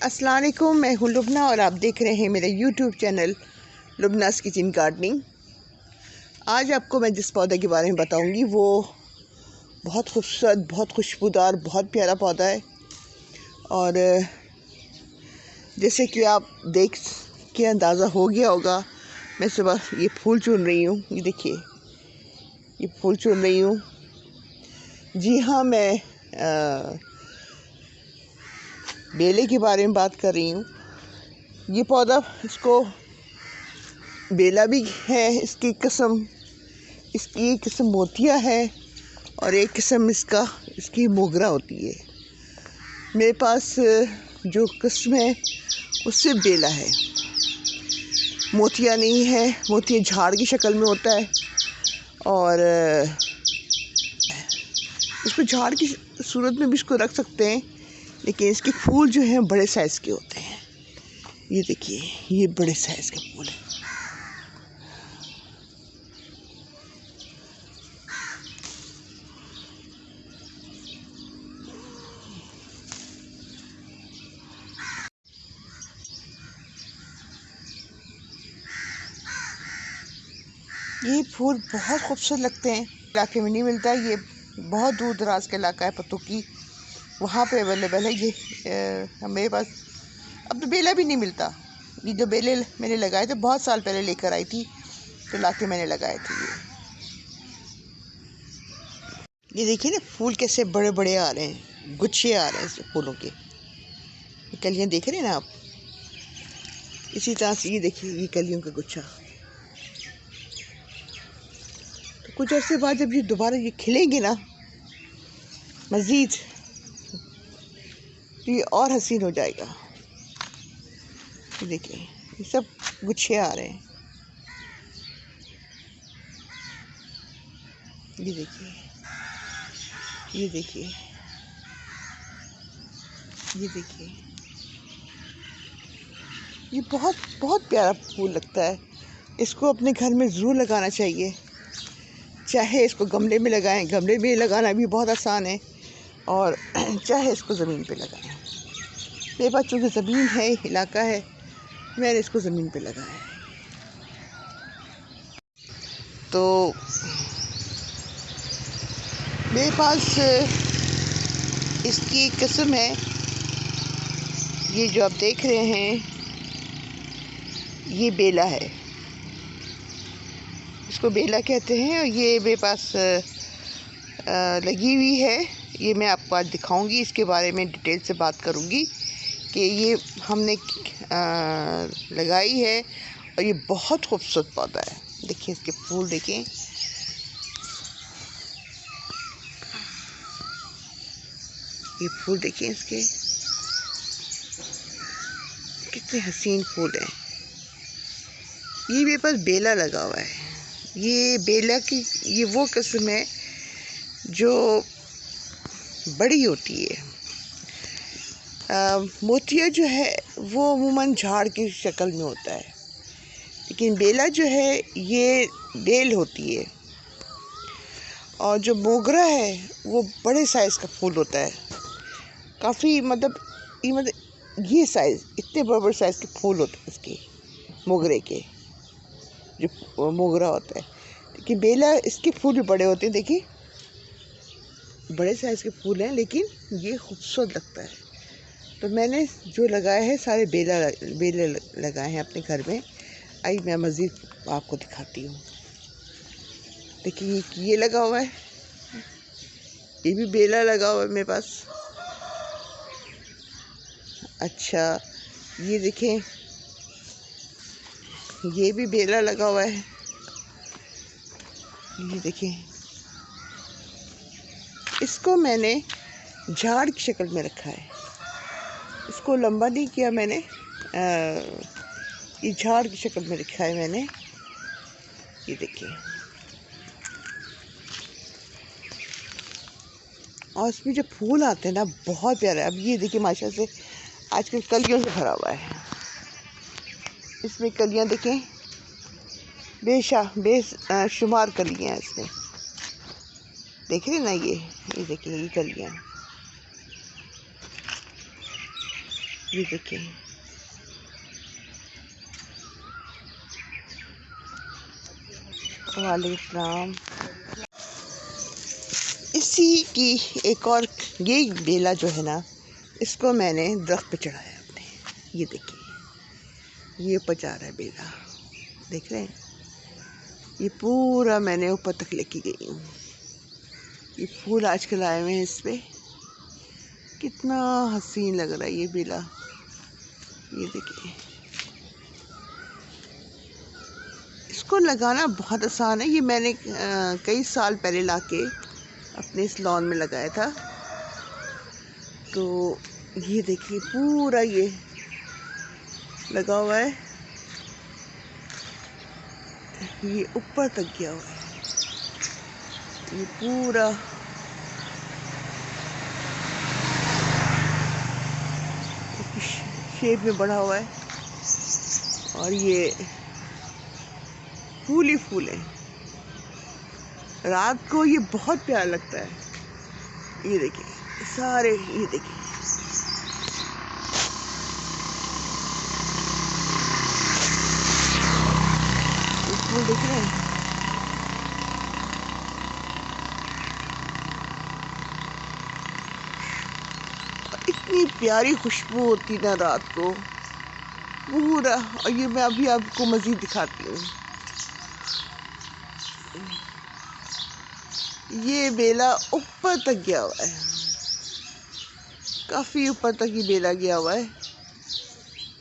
अस्सलाम वालेकुम, मैं हूँ लुबना और आप देख रहे हैं मेरा यूट्यूब चैनल लुबनास किचन गार्डनिंग। आज आपको मैं जिस पौधे के बारे में बताऊंगी वो बहुत खूबसूरत, बहुत खुशबूदार, बहुत प्यारा पौधा है। और जैसे कि आप देख के अंदाज़ा हो गया होगा, मैं सुबह ये फूल चुन रही हूँ। ये देखिए, ये फूल चुन रही हूँ। जी हाँ, मैं बेले के बारे में बात कर रही हूँ। ये पौधा, इसको बेला भी है, इसकी एक किस्म मोतिया है और एक किस्म इसकी मोगरा होती है। मेरे पास जो किस्म है उससे बेला है, मोतिया नहीं है। मोतिया झाड़ की शक्ल में होता है और इसको झाड़ की सूरत में भी इसको रख सकते हैं, लेकिन इसके फूल जो हैं बड़े साइज़ के होते हैं। ये देखिए, ये बड़े साइज़ के फूल हैं। ये फूल बहुत खूबसूरत लगते हैं। इलाके में नहीं मिलता है, ये बहुत दूर दराज का इलाका है पतुकी, वहाँ पे अवेलेबल है ये। मेरे पास अब तो बेला भी नहीं मिलता। ये जो बेले मैंने लगाए थे बहुत साल पहले लेकर आई थी, तो लाके मैंने लगाए थे। ये देखिए ना, फूल कैसे बड़े बड़े आ रहे हैं, गुच्छे आ रहे हैं इस फूलों के। कलियाँ देख रहे हैं ना आप, इसी तरह से ये देखिए, ये कलियों का गुच्छा। तो कुछ अर्से बाद जब ये दोबारा ये खिलेंगे ना मज़ीद, तो ये और हसीन हो जाएगा। ये देखिए, ये सब गुच्छे आ रहे हैं। ये देखिए, ये देखिए, ये देखिए, ये बहुत बहुत प्यारा फूल लगता है। इसको अपने घर में ज़रूर लगाना चाहिए। चाहे इसको गमले में लगाएं, गमले में लगाना भी बहुत आसान है, और चाहे इसको ज़मीन पे लगाएं। मेरे पास चूँकि ज़मीन है, इलाका है, मैंने इसको ज़मीन पे लगाया है। तो मेरे पास इसकी एक किस्म है, ये जो आप देख रहे हैं, ये बेला है, इसको बेला कहते हैं। और ये मेरे पास लगी हुई है। ये मैं आपको आज दिखाऊंगी, इसके बारे में डिटेल से बात करूंगी कि ये हमने लगाई है। और ये बहुत खूबसूरत पौधा है। देखिए, इसके फूल देखें, ये फूल देखें, इसके कितने हसीन फूल हैं। ये मेरे पास बेला लगा हुआ है। ये बेला की ये वो किस्म है जो बड़ी होती है। मोतिया जो है वो अमूमन झाड़ की शक्ल में होता है, लेकिन बेला जो है ये बेल होती है। और जो मोगरा है वो बड़े साइज़ का फूल होता है, काफ़ी मतलब ये साइज़, इतने बड़े बड़े साइज़ के फूल होते हैं इसके, मोगरे के, जो मोगरा होता है। लेकिन बेला, इसके फूल भी बड़े होते हैं। देखिए, बड़े साइज़ के फूल हैं, लेकिन ये खूबसूरत लगता है। तो मैंने जो लगाए हैं सारे बेले लगाए हैं अपने घर में। आई मैं मज़ीद आपको दिखाती हूँ। देखिए, ये लगा हुआ है, ये भी बेला लगा हुआ है मेरे पास। अच्छा, ये देखें, ये भी बेला लगा हुआ है। ये देखें, इसको मैंने झाड़ की शक्ल में रखा है, इसको लंबा नहीं किया मैंने, ये झाड़ की शक्ल में रखा है मैंने। ये देखिए, और इसमें जो फूल आते हैं ना, बहुत प्यारे। अब ये देखिए, माशा से आजकल कलियों से भरा हुआ है। इसमें कलियां देखें, बेशुमार कलियां हैं इसमें। देख रहे हैं ना, ये देखिए, ये कलियां। ये देखिए, वालेकुम। इसी की एक और, ये बेला जो है ना, इसको मैंने दरख्त पे चढ़ाया अपने। ये देखिए, ये ऊपर जा रहा है बेला, देख रहे हैं? ये पूरा मैंने ऊपर तक लेके गई हूँ। ये फूल आजकल आए हुए हैं इस पे, कितना हसीन लग रहा है ये बेला। ये देखिए, इसको लगाना बहुत आसान है। ये मैंने कई साल पहले लाके अपने इस लॉन में लगाया था। तो ये देखिए, पूरा ये लगा हुआ है, ये ऊपर तक गया हुआ है, ये पूरा शेप में बढ़ा हुआ है। और ये फूल ही फूल है। रात को ये बहुत प्यारा लगता है। ये देखिए सारे, ये देखिए, फूल देख रहे हैं? इतनी प्यारी खुशबू होती ना रात को पूरा। और ये मैं अभी आपको मज़ीद दिखाती हूँ। ये बेला ऊपर तक गया हुआ है, काफ़ी ऊपर तक ये बेला गया हुआ है।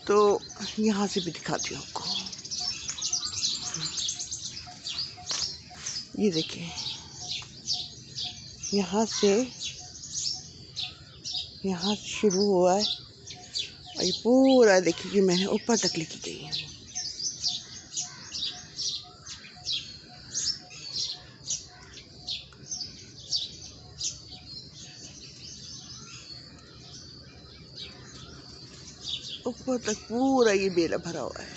तो यहाँ से भी दिखाती हूँ आपको। ये देखिए, यहाँ से शुरू हुआ है और ये पूरा देखिए कि मैंने ऊपर तक लेके गई है। ऊपर तक पूरा ये बेला भरा हुआ है।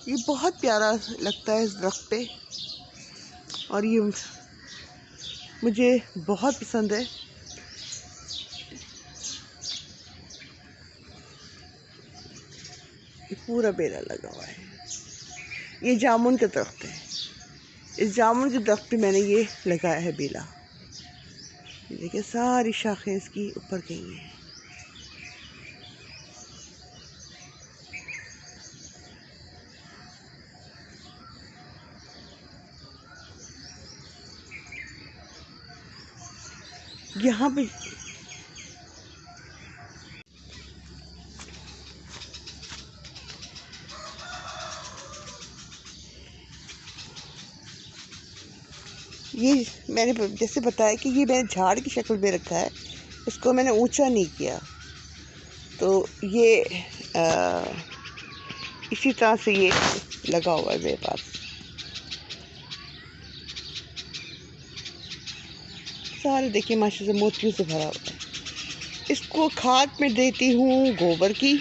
ये बहुत प्यारा लगता है इस दरख्त पे, और ये मुझे बहुत पसंद है। ये पूरा बेला लगा हुआ है। ये जामुन का दरख्त है। इस जामुन के दरख्त पे मैंने ये लगाया है बेला। ये देखिए, सारी शाखें इसकी ऊपर गई हैं। यहाँ पे ये मैंने जैसे बताया कि ये मैंने झाड़ की शक्ल में रखा है, इसको मैंने ऊंचा नहीं किया। तो ये इसी तरह से ये लगा हुआ है मेरे पास। सारे देखिए माशाल्लाह से मोतियों से भरा हुआ है। इसको खाद में देती हूँ गोबर की।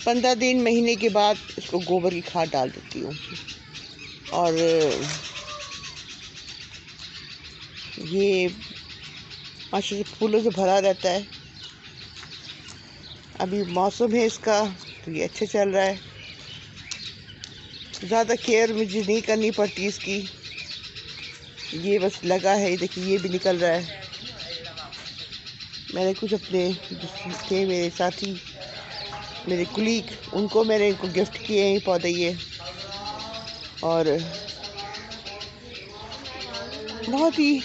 15 दिन महीने के बाद इसको गोबर की खाद डाल देती हूँ। और ये माशाल्लाह से फूलों से भरा रहता है। अभी मौसम है इसका, तो ये अच्छे चल रहा है। ज़्यादा केयर मुझे नहीं करनी पड़ती इसकी। ये बस लगा है, देखिए ये भी निकल रहा है। मैंने कुछ अपने थे मेरे साथी, मेरे कुलीग, उनको मैंने इनको गिफ्ट किए हैं पौधे ये। और बहुत ही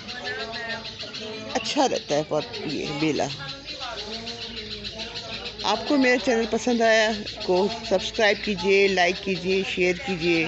अच्छा रहता है पौधा ये बेला। आपको मेरा चैनल पसंद आया को सब्सक्राइब कीजिए, लाइक कीजिए, शेयर कीजिए।